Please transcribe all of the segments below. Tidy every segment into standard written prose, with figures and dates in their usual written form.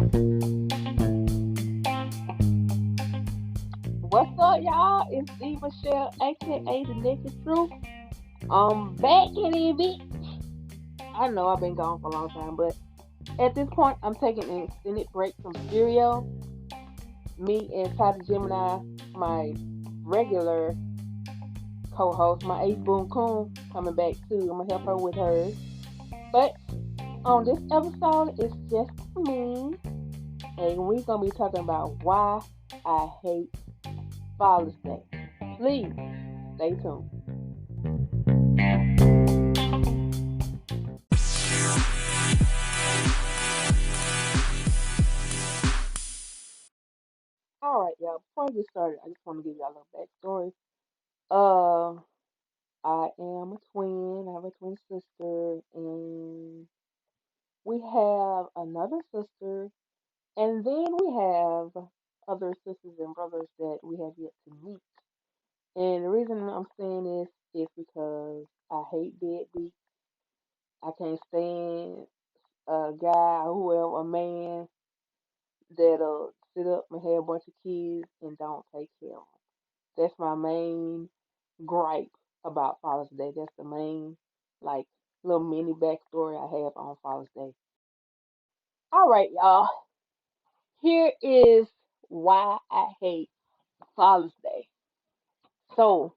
What's up, y'all? It's 𝐤𝐩𝐢𝐬𝐬𝐲, aka the Naked Truth. I'm back in it, bitch. I know I've been gone for a long time, but at this point, I'm taking an extended break from stereo. Me and 𝐤𝐩𝐢𝐬𝐲, my regular co-host, my ace boom coon, coming back too. I'm gonna help her with hers. But on this episode, it's just me, and we're gonna be talking about why I hate Father's Day. Please stay tuned. All right, y'all. Before I get started, I just want to give y'all a little backstory. Uh, I am a twin. I have a twin sister, and we have another sister, and then we have other sisters and brothers that we have yet to meet. And the reason I'm saying this is because I hate deadbeats. I can't stand a guy, whoever, a man that'll sit up and have a bunch of kids and don't take care of them. That's my main gripe about Father's Day. That's the main, like, little mini backstory I have on Father's Day. All right, y'all. Here is why I hate Father's Day. So,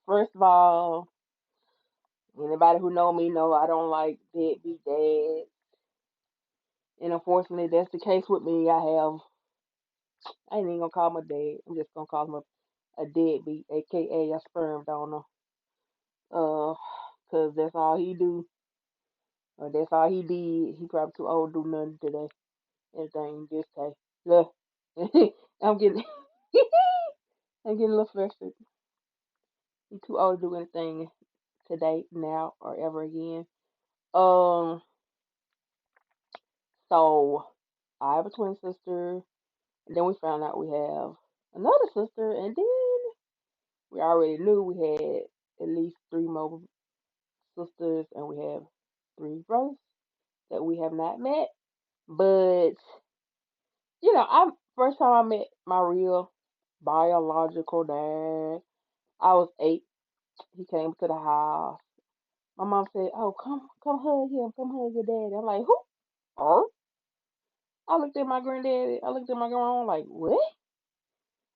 first of all, anybody who know me know I don't like deadbeat dads. And unfortunately, that's the case with me. I ain't even gonna call him a dad. I'm just gonna call him a deadbeat, aka a sperm donor. Uh, cause that's all he do. Or that's all he did. He probably too old to do nothing today. Everything just say, look, I'm getting, I'm getting a little frustrated. He too old to do anything today, now, or ever again. Um, so I have a twin sister, and then we found out we have another sister, and then we already knew we had at least three more sisters, and we have three brothers that we have not met. But I first time I met my real biological dad, I was 8. He came to the house. My mom said, "Oh, come hug him, come hug your daddy." I'm like, "Who?" Oh, I looked at my granddaddy. I looked at my grandma. I'm like, "What?"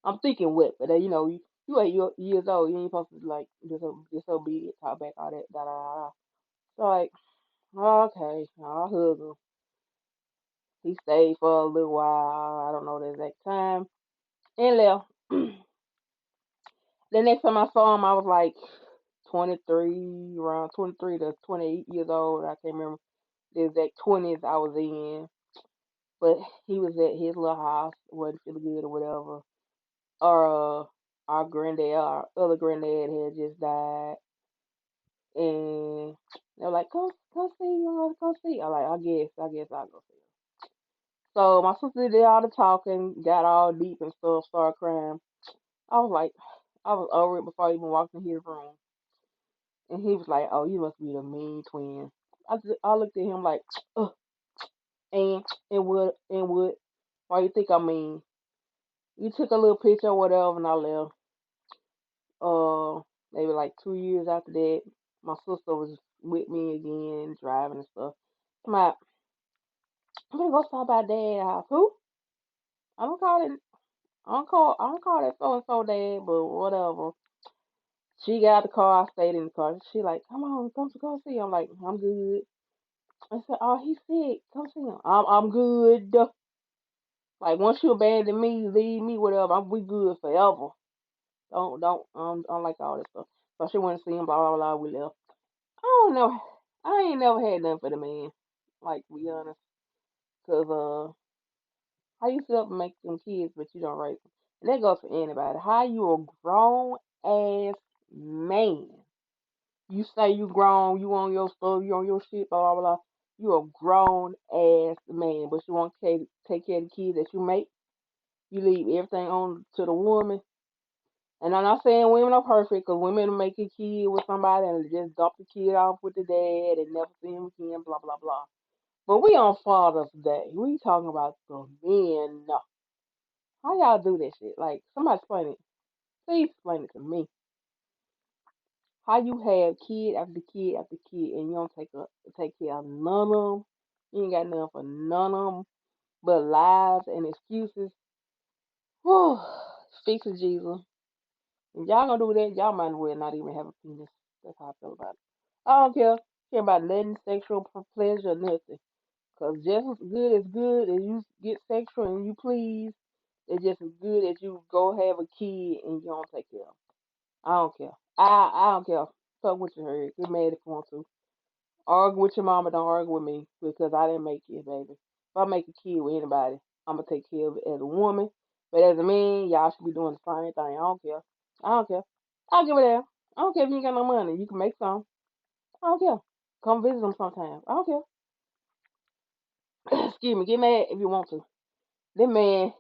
I'm thinking what, but you 8 years old. You ain't supposed to like disobedient, talk back all that, da da da. Da. So like, okay, I'll hug him. He stayed for a little while. I don't know the exact time, and left. The next time I saw him, I was like 23, around 23 to 28 years old. I can't remember the exact 20s I was in, but he was at his little house, wasn't feeling good or whatever. Or our granddad, our other granddad had just died, and they were like, go see him, go see. I'm like, I guess I'll go see him. So my sister did all the talking, got all deep and stuff, started crying. I was like, I was over it before I even walked in his room. And he was like, "Oh, you must be the mean twin." I looked at him like, Ugh, and what? Why you think I mean? You took a little picture or whatever, and I left. Maybe like 2 years after that, my sister was with me again, driving and stuff. I'm like, I'm gonna go stop by dad's house. Who? I don't call it. I don't call that so and so dad, but whatever. She got out the car. I stayed in the car. She like, come on, come to go see. I'm like, I'm good. I said, "Oh, he's sick. Come see him." I'm good. Like once you abandon me, leave me, whatever. We good forever. Don't like all this stuff. So she went to see him. Blah blah blah. We left. I don't know. I ain't never had nothing for the man. Like to be honest, cause how you sit up and make them kids, but you don't raise them. And that goes for anybody. How you a grown ass man? You say you grown, you on your stuff, you on your shit, blah blah blah. You a grown ass man, but you want to take care of the kids that you make. You leave everything on to the woman. And I'm not saying women are perfect, because women make a kid with somebody and just dump the kid off with the dad and never see him again, blah blah blah. But we on Father's Day. We talking about the men. How y'all do that shit? Like, somebody explain it. Please explain it to me. How you have kid after kid after kid and you don't take care of none of them. You ain't got nothing for none of them but lies and excuses. Whew. Fix it, Jesus. If y'all gonna do that, y'all might as well not even have a penis. That's how I feel about it. I don't care about nothing sexual pleasure, nothing. Cause just as good as you get sexual and you please, it's just as good as you go have a kid and you don't take care of 'em. I don't care. I don't care. Fuck what you heard. Get mad if you want to. Argue with your mama, don't argue with me because I didn't make it, baby. If I make a kid with anybody, I'm gonna take care of it as a woman. But as a man, y'all should be doing the same thing. I don't care. I don't care. I'll give it there. I don't care if you ain't got no money. You can make some. I don't care. Come visit them sometime. I don't care. Excuse me. Get mad if you want to. This man,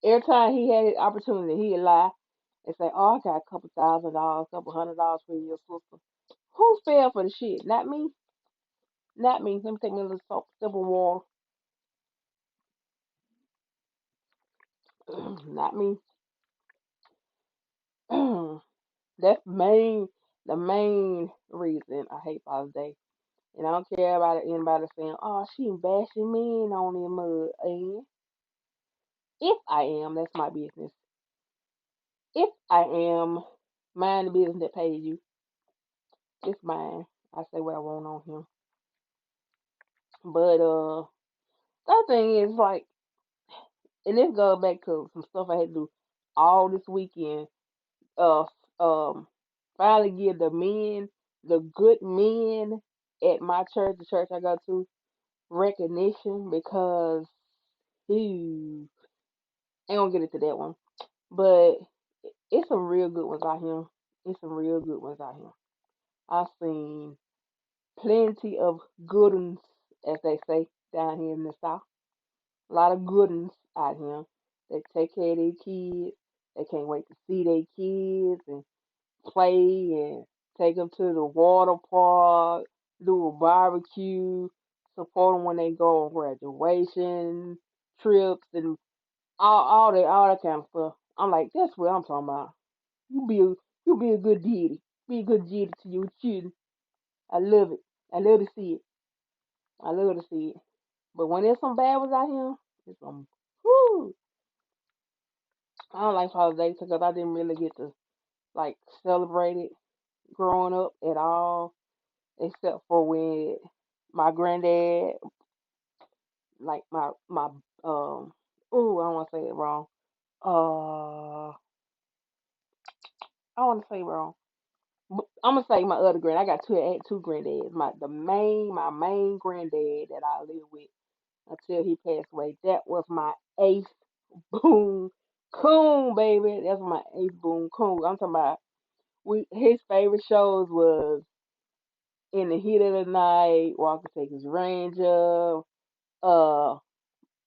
every time he had his opportunity, he'd lie and say, "Oh, I got a couple $1,000, couple $100 for your sister." Who fell for the shit? Not me. Not me. Let me take me a little sip of water. Not me. That's the main reason I hate Father's Day. And I don't care about anybody saying, "Oh, she bashing men on him." And if I am, that's my business. If I am, mind the business that pays you. It's mine. I say what I want on him. But that thing is like, and this goes back to some stuff I had to do all this weekend. Uh, um, finally give the men, the good men at my church, the church I go to, recognition because he ain't gonna get into that one. But it's some real good ones out here. It's some real good ones out here. I've seen plenty of good ones, as they say down here in the south. A lot of good ones out here. They take care of their kids. They can't wait to see their kids and play and take them to the water park, do a barbecue, support them when they go on graduation trips and all that kind of stuff. I'm like, that's what I'm talking about. You be a good deity. Be a good deity to your children. I love it. I love to see it. I love to see it. But when there's some bad ones out here, it's some whoo. I don't like Father's Day because I didn't really get to like celebrate it growing up at all, except for when my granddad, like my ooh, I don't want to say it wrong. I want to say it wrong. I'm gonna say my other grand. I got two. I had two granddads. My main granddad that I lived with until he passed away. That was my eighth boom coon, baby. That's my eighth boom coon. I'm talking about. His favorite shows was In the Heat of the Night, Walker Texas Ranger, uh,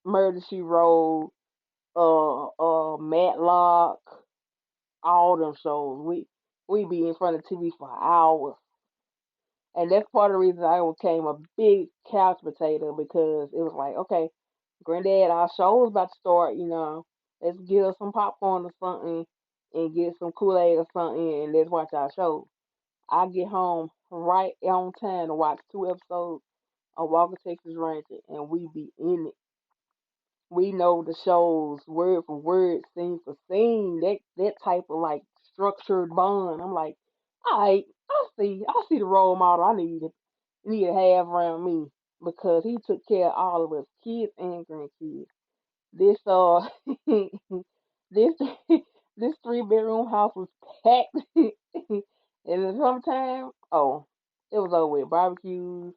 Murder She Wrote, Matlock, all them shows. We be in front of TV for hours. And that's part of the reason I became a big couch potato because it was like, okay, granddad, our show is about to start, let's get us some popcorn or something and get some Kool-Aid or something and let's watch our show. I get home right on time to watch two episodes of Walker Texas Ranger and we be in it. We know the shows word for word, scene for scene, that type of like structured bond. I'm like, all right, I see the role model I need to have around me because he took care of all of us, kids and grandkids. This this this 3 bedroom house was packed, and then sometime, it was over with barbecues.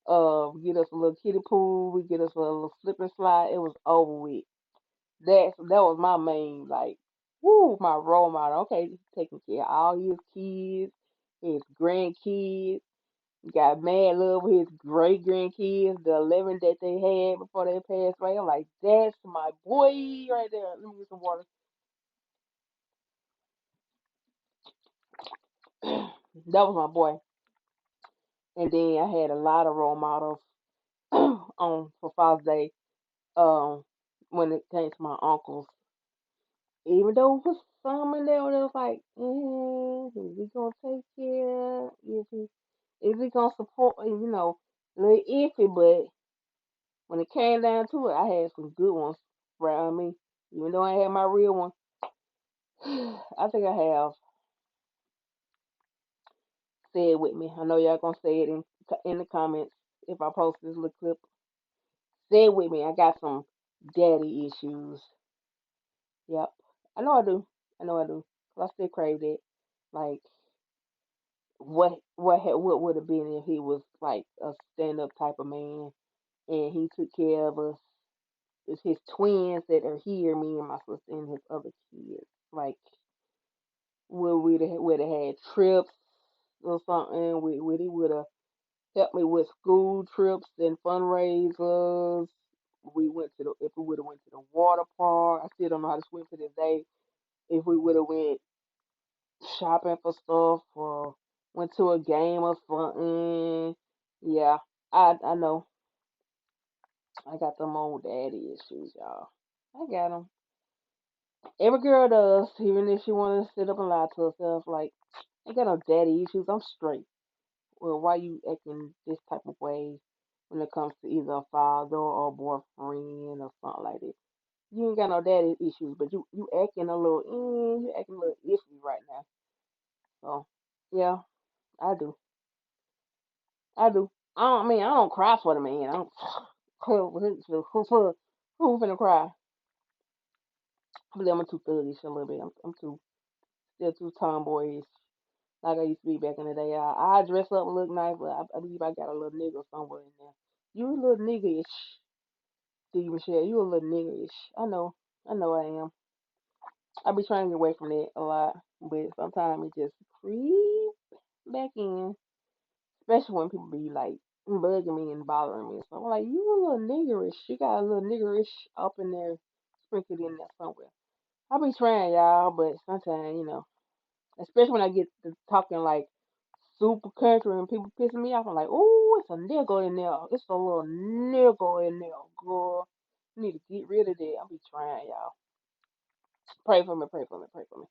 We get us a little kiddie pool. We get us a little slip and slide. It was over with. That was my main like, woo, my role model. Okay, taking care of all his kids, his grandkids. Got mad love with his great grandkids, the 11 that they had before they passed away. I'm like, that's my boy right there. Let me get some water. That was my boy. And then I had a lot of role models on for Father's Day. Um, when it came to my uncles, even though it was some in there that was like, is he gonna take care? Is he gonna support? A little iffy, but when it came down to it, I had some good ones around me. Even though I had my real one, I think I have say it with me. I know y'all gonna say it in the comments if I post this little clip. Say it with me. I got some daddy issues. Yep, I know I do. I know I do. 'Cause I still crave it. Like what would have been if he was like a stand up type of man and he took care of us. It's his twins that are here, me and my sister and his other kids. Like would have had trips or something. He would have helped me with school trips and fundraisers. If we would have went to the water park. I still don't know how to swim to this day. If we would have went shopping for stuff or went to a game or something. Yeah, I know. I got them old daddy issues, y'all. I got them. Every girl does, even if she want to sit up and lie to herself. Like, I got no daddy issues. I'm straight. Well, why you acting this type of way when it comes to either a father or a boyfriend or something like that? You ain't got no daddy issues, but you acting a little, you acting a little iffy right now. So, yeah, I do. I do. I don't cry for the man. I don't. Who finna cry? I believe I'm too thuggish a little bit. I'm still too tomboyish. Like I used to be back in the day. I dress up and look nice, but I believe I got a little nigga somewhere in there. You a little nigga-ish, Steve Michelle. You a little nigga-ish. I know I am. I be trying to get away from that a lot, but sometimes it just creep back in. Especially when people be like bugging me and bothering me. So I'm like, you a little niggerish. You got a little niggerish up in there, sprinkled in there somewhere. I be trying, y'all, but sometimes, especially when I get to talking like super country and people pissing me off, I'm like, oh, it's a nigga in there. It's a little nigga in there, girl. You need to get rid of that. I be trying, y'all. Pray for me, pray for me, pray for me.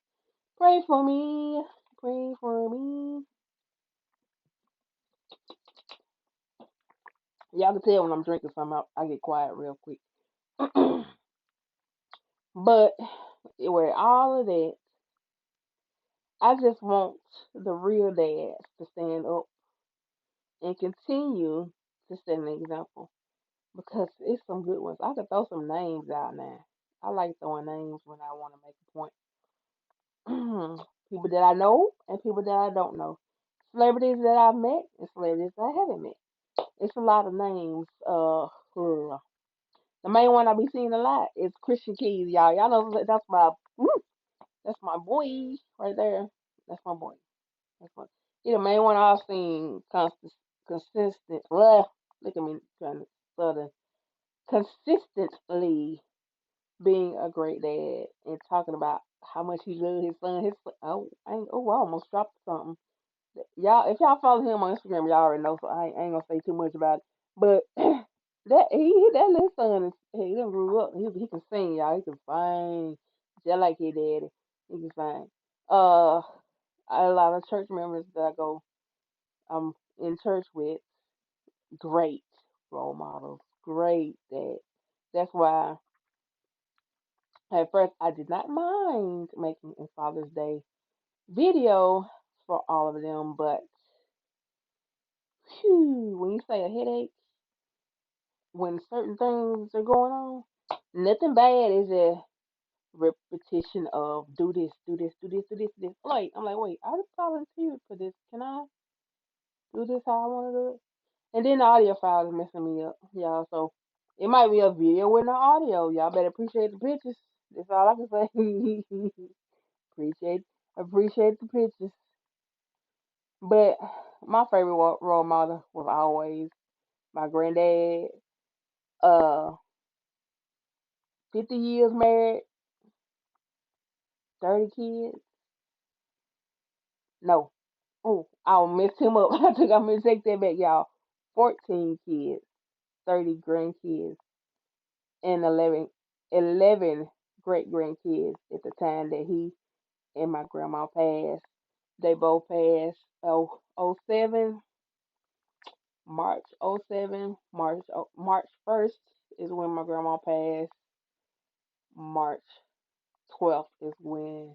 Pray for me. Pray for me. Y'all can tell when I'm drinking something, I get quiet real quick. But with all of that, I just want the real dads to stand up and continue to set an example because it's some good ones. I could throw some names out now. I like throwing names when I want to make a point. People that I know and people that I don't know. Celebrities that I've met and celebrities that I haven't met. It's a lot of names. The main one I be seeing a lot is Christian Keys, y'all. Y'all know that's my boy right there. That's my boy. That's my. He the main one I've seen consistent. Well, look at me trying to stutter. Consistently being a great dad and talking about how much he loves his son. I almost dropped something. Y'all, if y'all follow him on Instagram, y'all already know. So I ain't gonna say too much about it. But that little son he done grew up. He can sing, y'all. He can sing just like his daddy. He can sing. Uh, a lot of church members that I'm in church with, great role models, great dad. That's why at first I did not mind making a Father's Day video for all of them, but when you say a headache, when certain things are going on, nothing bad is a repetition of do this, do this, do this, do this, do this. I'm like, wait, I just volunteered for this. Can I do this how I want to do it? And then the audio file is messing me up, y'all. So it might be a video with no audio. Y'all better appreciate the pictures. That's all I can say. appreciate appreciate the pictures. But my favorite role model was always my granddad. 50 years married, 30 kids. No. Oh, I messed him up. I'm gonna take that back, y'all. 14 kids, 30 grandkids and 11 great grandkids at the time that he and my grandma passed. They both passed. '07, March '07, March 1st is when my grandma passed. March 12th is when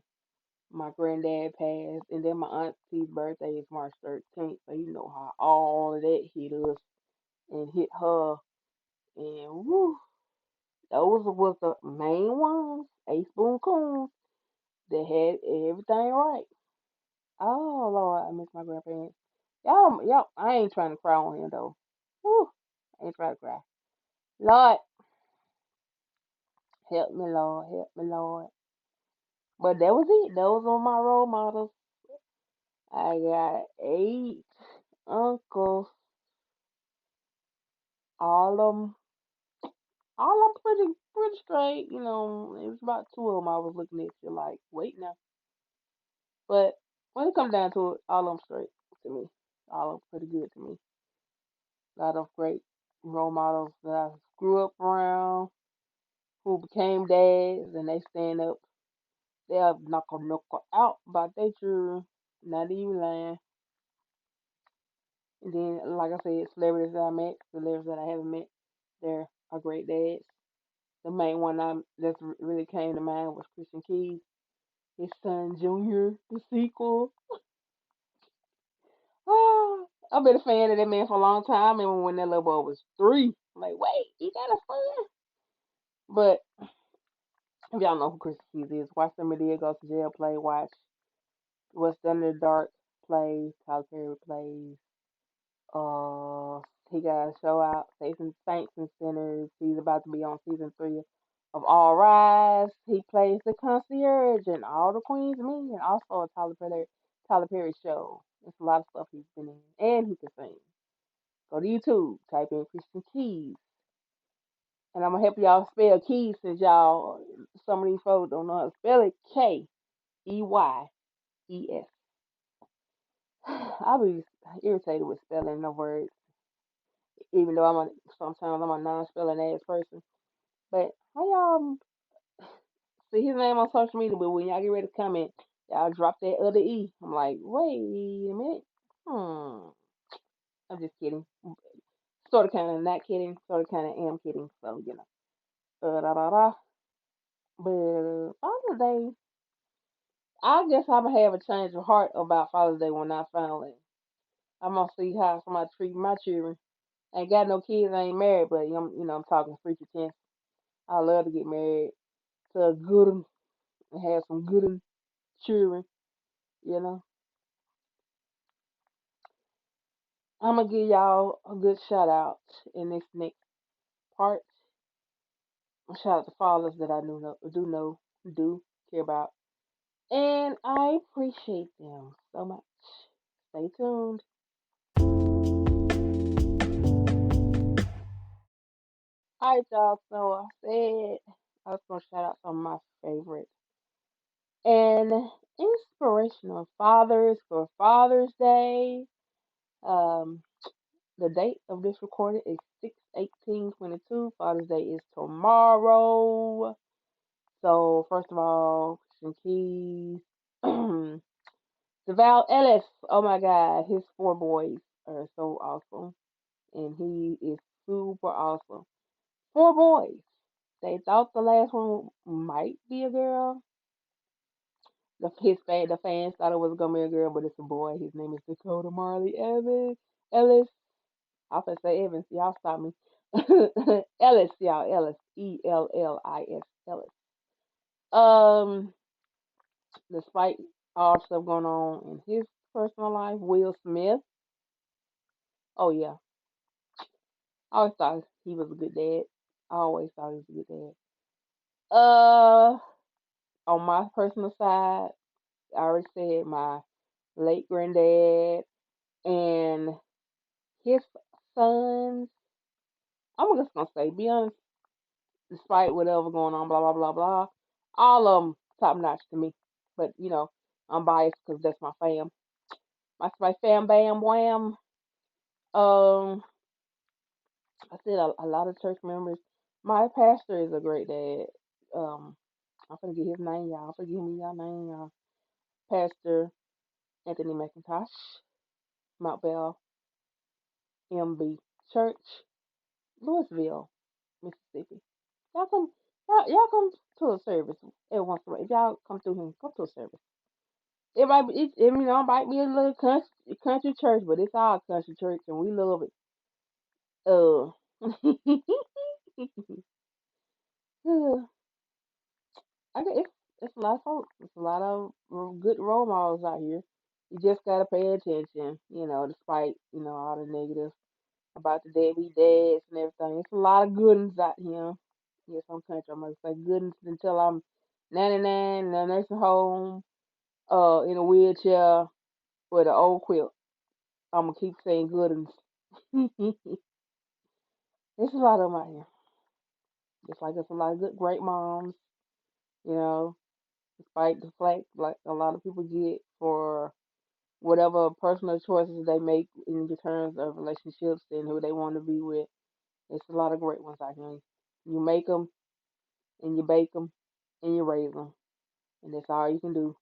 my granddad passed, and then my auntie's birthday is March 13th. So you know how all of that hit us and hit her, and woo, those was the main ones, Ace Boone Coons, that had everything right. Oh Lord, I miss my grandparents. Y'all, I ain't trying to cry on here though. Woo, I ain't trying to cry. Lord, help me, Lord, help me, Lord. But that was it. Those were my role models. I got 8 uncles, all of them, all of them pretty straight. You know, it was about 2 of them I was looking at you like, wait now. But when it comes down to it, all of them straight to me. All of them pretty good to me. A lot of great role models that I grew up around who became dads and they stand up. They'll knock out about their children. Not even lying. And then, like I said, celebrities that I met, celebrities that I haven't met, they're a great dads. The main one that really came to mind was Christian Keys, his son Junior, the sequel. Ah, I've been a fan of that man for a long time, and when that little boy was 3, I'm like, wait, he got a son? But if y'all know who Christian Keys is, watch Somebody Goes to Jail play, watch What's Done in the Dark play, Tyler Perry plays. Uh, he got a show out, Facing Saints and Sinners. He's about to be on season 3 of All Rise. He plays the concierge and All the Queen's Men, and also a Tyler Perry show. There's a lot of stuff he's been in, and he can sing. Go to YouTube, type in Christian Keys, and I'm gonna help y'all spell keys since y'all some of these folks don't know how to spell it. K-E-Y-E-S. I'll be irritated with spelling the words, even though sometimes I'm a non-spelling ass person. But how y'all see his name on social media? But when y'all get ready to comment, y'all drop that other e. I'm like, wait a minute. Hmm. I'm just kidding. Sort of, kind of not kidding. Sort of, kind of am kidding. So you know. Da, da, da. But Father's Day, I guess I'm gonna have a change of heart about Father's Day when I finally. I'm gonna see how somebody treat my children. Ain't got no kids, I ain't married, but I'm talking future tense. I love to get married to a good 'un and have some good 'un children. You know, I'm gonna give y'all a good shout out in this next part. Shout out to fathers that I do care about, and I appreciate them so much. Stay tuned. All right, y'all. So I said I was gonna shout out some of my favorite and inspirational fathers for Father's Day. Um, the date of this recording is 6/18/22. Father's Day is tomorrow. So first of all, Christian Keys, Deval Ellis. Oh my God, his 4 boys are so awesome, and he is super awesome. 4 boys. They thought the last one might be a girl. The fans thought it was gonna be a girl, but it's a boy. His name is Dakota Marley Evans Ellis. I was gonna say Evans. Y'all stop me. Ellis, y'all. Ellis. Ellis. Ellis. Um, despite all the stuff going on in his personal life, Will Smith. Oh yeah, I always thought he was a good dad. I always thought he was a good dad. Uh, on my personal side, I already said my late granddad and his sons. I'm just gonna say, be honest, despite whatever going on, blah blah blah blah, all of them top notch to me. But I'm biased because that's my fam. My fam, bam, wham. Um, I said a lot of church members. My pastor is a great dad. I'm gonna get his name, y'all. I'm gonna give me y'all name, y'all. Pastor Anthony McIntosh, Mount Bell MB Church, Louisville, Mississippi. Y'all come, y'all come to a service every once in a while. If y'all come through him, come to a service. It might be, it might be a little country church, but it's our country church, and we love it. Uh, I guess it's a lot of folks. It's a lot of good role models out here. You just gotta pay attention, despite all the negative about the deadbeat dads and everything. It's a lot of good ones out here. Yeah, some country I'm gonna say good ones until I'm 99 in a nursing home, in a wheelchair with an old quilt. I'm gonna keep saying good ones. There's a lot of them out here. Just like there's a lot of good, great moms, you know, despite the flack like a lot of people get for whatever personal choices they make in the terms of relationships and who they want to be with. There's a lot of great ones out here. You make them and you bake them and you raise them, and that's all you can do.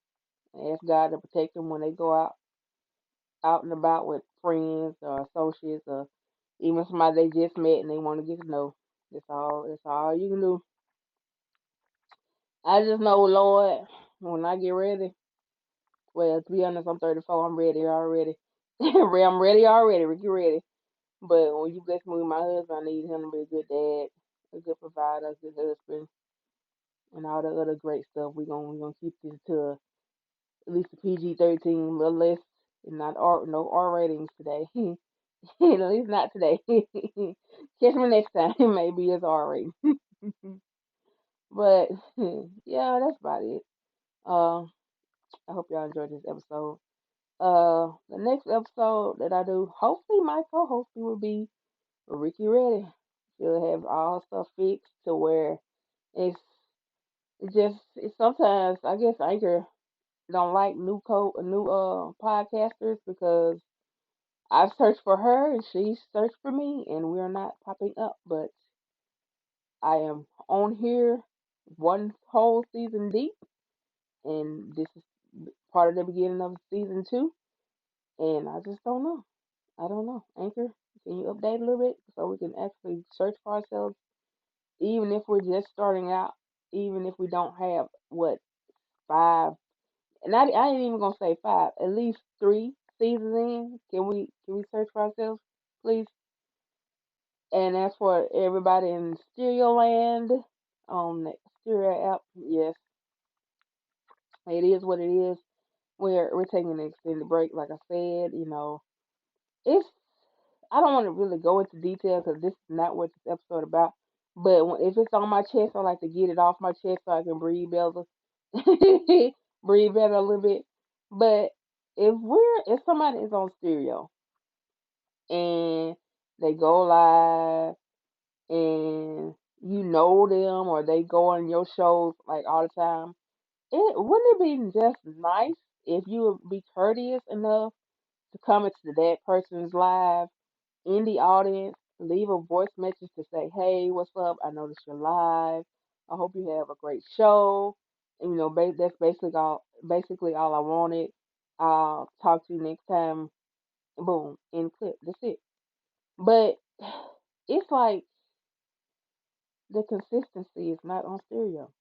And ask God to protect them when they go out and about with friends or associates or even somebody they just met and they want to get to know. That's all. That's all you can do. I just know, Lord, when I get ready. Well, to be honest, I'm 34. I'm ready already. I'm ready already. Ricky ready. But when you bless me with my husband, I need him to be a good dad, a good provider, a good husband, and all the other great stuff. We gonna keep this to at least a PG-13, a little less, and not no R ratings today. At least not today. Catch me next time. Maybe it's R rating. But yeah, that's about it. Uh, I hope y'all enjoyed this episode. The next episode that I do, hopefully my co-host will be Ricky Ready. She'll have all stuff fixed to where it's it's sometimes I guess Anchor don't like new podcasters because I've searched for her and she's searched for me and we're not popping up, but I am on here one whole season deep and this is part of the beginning of season 2 and I just don't know. I don't know. Anchor, can you update a little bit so we can actually search for ourselves, even if we're just starting out, even if we don't have what 5, and I ain't even gonna say 5, at least 3 seasons in. Can we search for ourselves, please? And as for everybody in Stereo Land on the Stereo app, yes, it is what it is. We're taking an extended break, like I said. It's I don't want to really go into detail because this is not what this episode about. But if it's on my chest, I like to get it off my chest so I can breathe better, breathe better a little bit. But if somebody is on stereo and they go live and you know them or they go on your shows like all the time, wouldn't it be just nice if you would be courteous enough to come into that person's live in the audience, leave a voice message to say, "Hey, what's up? I noticed you're live. I hope you have a great show." And, that's basically all I wanted. I'll talk to you next time. Boom, end clip. That's it. But it's like the consistency is not on stereo.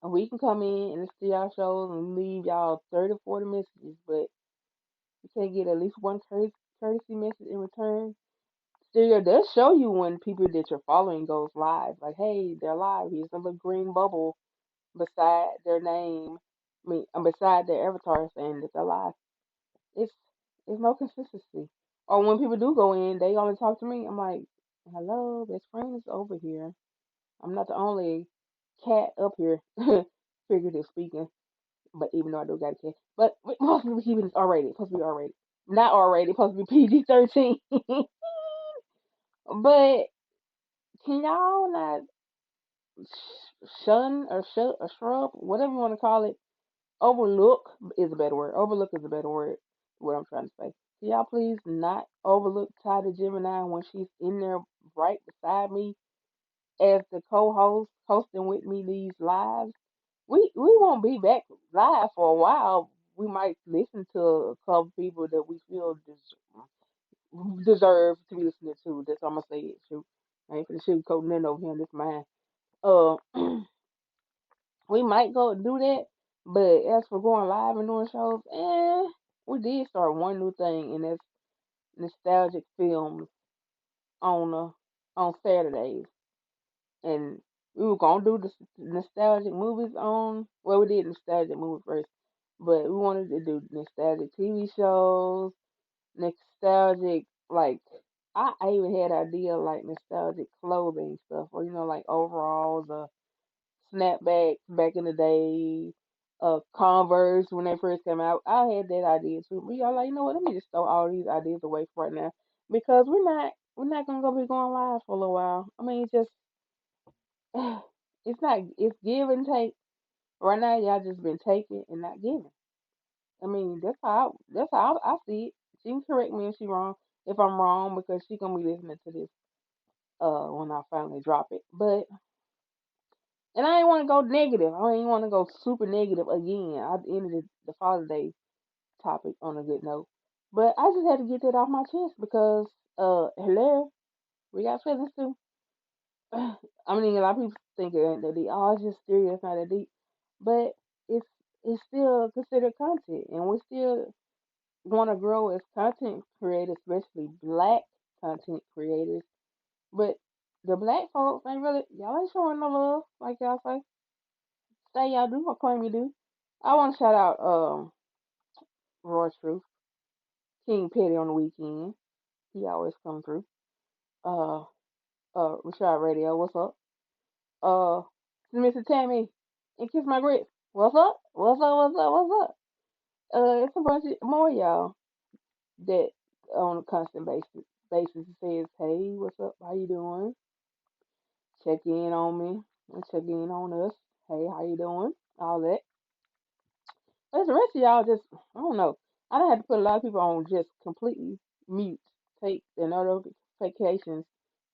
And we can come in and see our shows and leave y'all 30, 40 messages, but you can't get at least one courtesy message in return. Stereo does show you when people that you're following goes live. Like, hey, they're live. Here's a little green bubble beside their name. Beside their avatar saying that they're live. It's it's no consistency. Or when people do go in, they only talk to me. I'm like, hello, best friend is over here. I'm not the only cat up here, figuratively speaking. But even though I do got a cat, but we're supposed to be keeping this R-rated. Supposed to be R-rated, not R-rated. Supposed to be PG-13. But can y'all not shun or shrub, whatever you want to call it? Overlook is a better word. Overlook is a better word. What I'm trying to say. Can y'all please not overlook Tyler Gemini when she's in there right beside me as the co-host, hosting with me these lives? We won't be back live for a while. We might listen to a couple people that we feel deserve to be listening to. That's all I'm gonna say it. Shoot, I ain't finna sugarcoat nothing over here. This mine. Uh, we might go do that, but as for going live and doing shows, we did start one new thing, and that's nostalgic films on Saturdays, and we were gonna do the nostalgic movies on. Well, we did nostalgic movies first, but we wanted to do nostalgic TV shows, nostalgic like I even had idea like nostalgic clothing stuff, or like overalls or snapbacks back in the day, Converse when they first came out. I had that idea too. But y'all like, you know what? Let me just throw all these ideas away for right now because we're not gonna go be going live for a little while. I mean, it's just it's give and take. Right now, y'all just been taking and not giving. I mean, that's how I see it. She can correct me if I'm wrong because she gonna be listening to this when I finally drop it. But and I ain't want to go negative. I ain't want to go super negative again. I ended the Father's Day topic on a good note, but I just had to get that off my chest because hello, we got feelings too. I mean, a lot of people think it ain't that deep. Oh, it's just serious, it's not that deep, but it's it's still considered content, and we still want to grow as content creators, especially black content creators. But the black folks ain't really y'all ain't showing no love like y'all say y'all do or claim you do. I want to shout out Roy Truth, King Petty on the weekend. He always come through. Uh Rashad Radio, what's up? Uh Mr. Tammy and Kiss My Grits. What's up? What's up? What's up? What's up? It's a bunch of more y'all that on a constant basis says, hey, what's up? How you doing? Check in on me and check in on us. Hey, how you doing? All that. But the rest of y'all just, I don't know. I don't have to put a lot of people on just completely mute. Take their notifications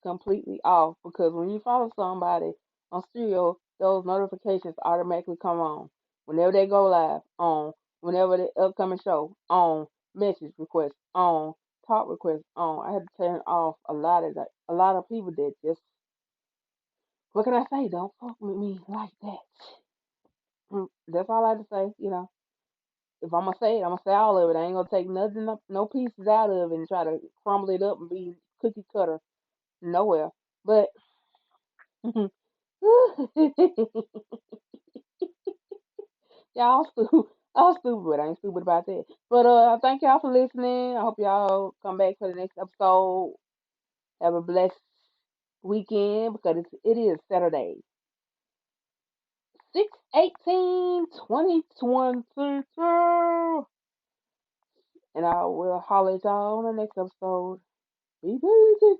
completely off because when you follow somebody on Stereo, those notifications automatically come on. Whenever they go live, on. Whenever the upcoming show, on. Message requests, on. Talk requests, on. I had to turn off a lot of people that just, what can I say? Don't fuck with me like that. That's all I have to say. If I'm gonna say it, I'm gonna say all of it. I ain't gonna take nothing, no pieces out of it and try to crumble it up and be cookie cutter nowhere. But y'all stupid. I'm stupid, but I ain't stupid about that. But I thank y'all for listening. I hope y'all come back for the next episode. Have a blessed weekend because it is Saturday, 6/18/2022, and I will holler at y'all on the next episode. Be easy.